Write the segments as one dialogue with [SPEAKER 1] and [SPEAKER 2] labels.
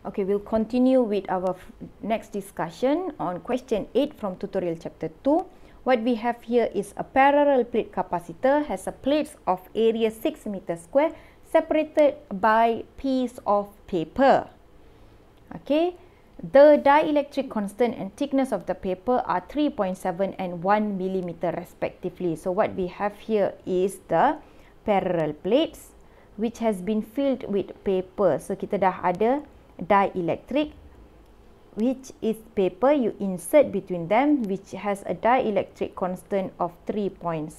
[SPEAKER 1] Okay, we'll continue with our next discussion on question 8 from tutorial chapter 2. What we have here is a parallel plate capacitor has a plates of area 6 meters square separated by piece of paper. Okay, the dielectric constant and thickness of the paper are 3.7 and 1 millimeter respectively. So what we have here is the parallel plates which has been filled with paper. So kita dah ada dielectric, which is paper you insert between them, which has a dielectric constant of 3.7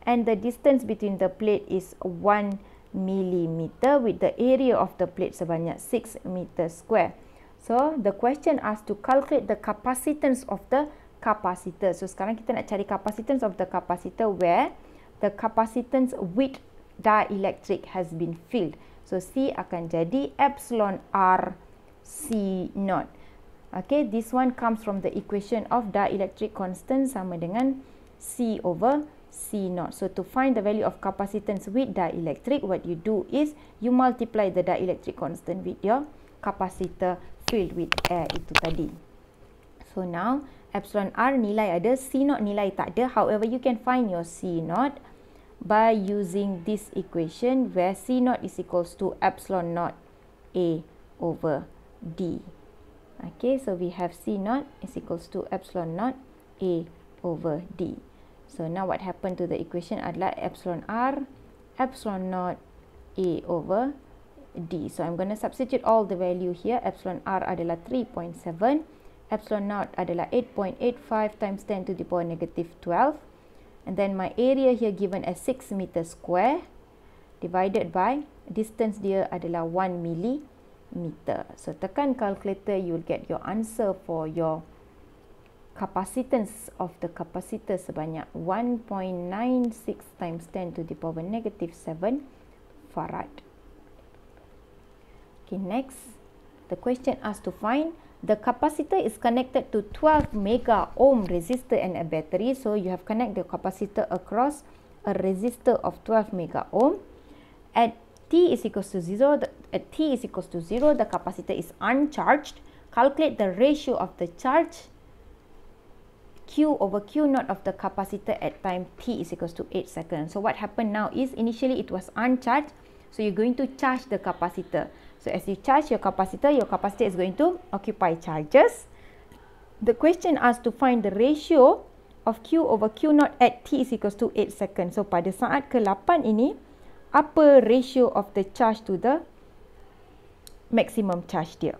[SPEAKER 1] and the distance between the plate is 1 millimeter with the area of the plate sebanyak 6 meters square. So the question asks to calculate the capacitance of the capacitor. So sekarang kita nak cari capacitance of the capacitor where the capacitance with dielectric has been filled. So C akan jadi epsilon R C naught. Okay, this one comes from the equation of dielectric constant sama dengan C over C naught. So to find the value of capacitance with dielectric, what you do is you multiply the dielectric constant with your capacitor filled with air itu tadi. So now epsilon R nilai ada, C naught nilai tak ada. However, you can find your C naught by using this equation where C naught is equals to epsilon naught A over D. Okay, so we have C naught is equals to epsilon naught A over D. So now what happened to the equation adalah epsilon R, epsilon naught A over D. So I'm going to substitute all the value here. Epsilon R adalah 3.7, epsilon naught adalah 8.85 times 10 to the power negative 12. And then my area here given as 6 meters square divided by distance dia adalah 1 millimeter. So tekan calculator, you will get your answer for your capacitance of the capacitor sebanyak 1.96 times 10 to the power negative 7 farad. Okay, next the question asks to find the capacitor is connected to 12 mega ohm resistor and a battery. So you have connected the capacitor across a resistor of 12 mega ohm. At t is equals to 0, the capacitor is uncharged. Calculate the ratio of the charge Q over Q naught of the capacitor at time t is equals to 8 seconds. So what happened now is initially it was uncharged. So you're going to charge the capacitor. So as you charge your capacitor is going to occupy charges. The question asks to find the ratio of Q over Q naught at t is equals to 8 seconds. So pada saat ke-8 ini, apa ratio of the charge to the maximum charge dia?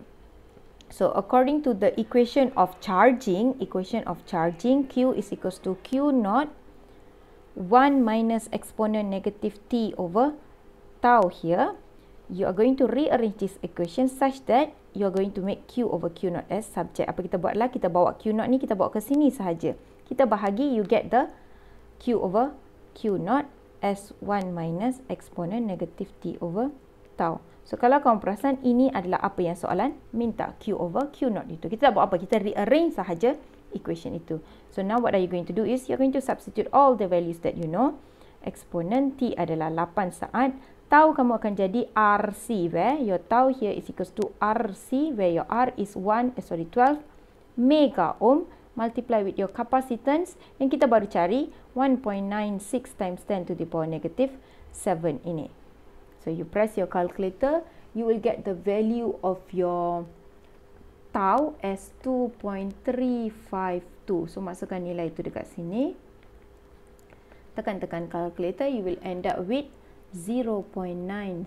[SPEAKER 1] So according to the equation of charging, Q is equals to Q naught 1 minus exponent negative t over tau here. You are going to rearrange this equation such that you are going to make Q over Q naught as subject. Apa kita buatlah, kita bawa Q naught ni, kita bawa ke sini sahaja. Kita bahagi, you get the Q over Q naught as 1 minus exponent negative t over tau. So kalau kamu perasan, ini adalah apa yang soalan minta, Q over Q naught itu. Kita tak buat apa, kita rearrange sahaja equation itu. So now what are you going to do is, you're going to substitute all the values that you know. Exponent t adalah 8 saat. Tau kamu akan jadi RC, where your tau here is equals to RC, where your R is 12 mega ohm, multiply with your capacitance, dan kita baru cari 1.96 times 10 to the power negative 7 ini. So you press your calculator, you will get the value of your tau as 2.352. So masukkan nilai itu dekat sini. Tekan-tekan calculator, you will end up with 0.97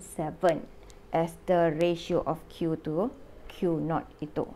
[SPEAKER 1] as the ratio of Q to Q naught itu.